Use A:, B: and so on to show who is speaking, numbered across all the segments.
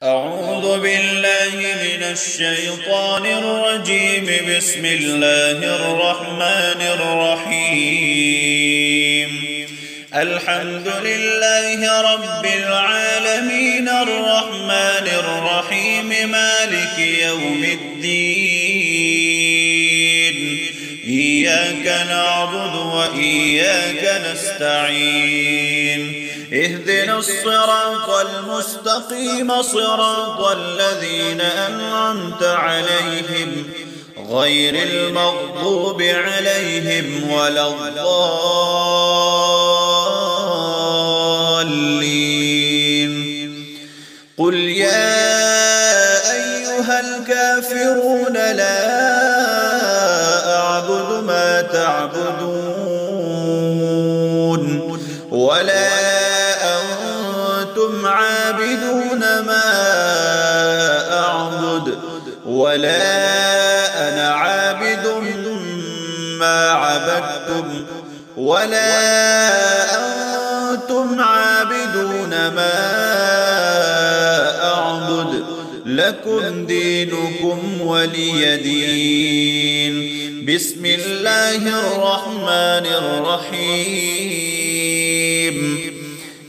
A: أعوذ بالله من الشيطان الرجيم. بسم الله الرحمن الرحيم. الحمد لله رب العالمين الرحمن الرحيم مالك يوم الدين. إياك نعبد وإياك نستعين. اهدنا الصراط المستقيم صراط الذين أنعمت عليهم غير المغضوب عليهم ولا الضالين. قل يا أيها الكافرون لا أعبد ما تعبدون ولا أنتم عابدون ما أعبد ولا أنا عابد ما عبدتم ولا أنتم عابدون ما أعبد. لكم دينكم ولي دين. بسم الله الرحمن الرحيم.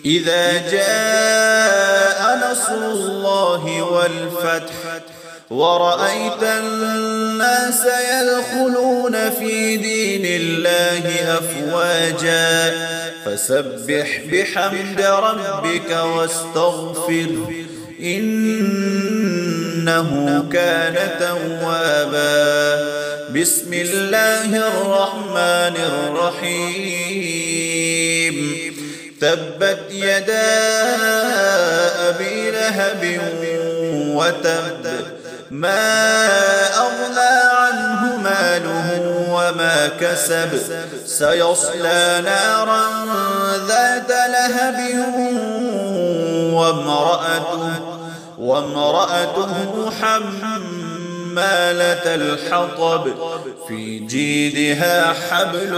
A: إذا جاء نصر الله والفتح ورأيت الناس يدخلون في دين الله أفواجا فسبح بحمد ربك واستغفره إنه كان توابا. بسم الله الرحمن الرحيم. تبت يدا أبي لهب وتب ما أغنى عنه ماله وما كسب سيصلى نارا ذات لهب وامرأته حمالة الحطب في جيدها حبل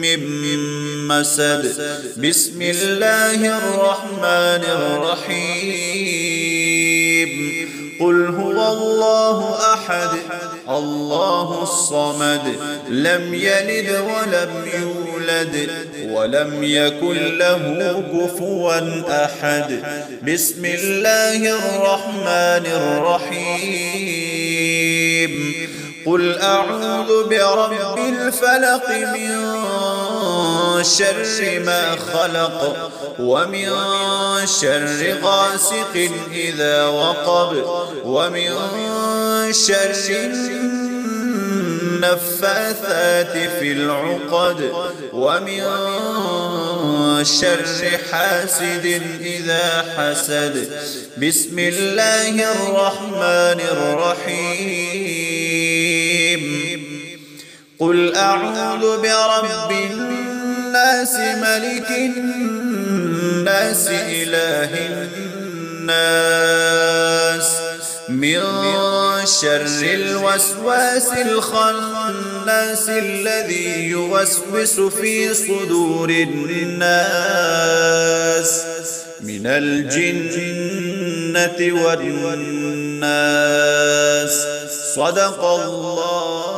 A: من مسد. بسم الله الرحمن الرحيم. قل هو الله أحد الله الصمد لم يلد ولم يولد ولم يكن له كفوا أحد. بسم الله الرحمن الرحيم. قل أعوذ برب الفلق من شر ما خلق ومن شر غاسق إذا وقب ومن شر النفاثات في العقد ومن شر حاسد إذا حسد. بسم الله الرحمن الرحيم. قل أعوذ برب الناس ملك الناس إله الناس من شر الوسواس الخناس الذي يوسوس في صدور الناس من الجنة والناس. صدق الله.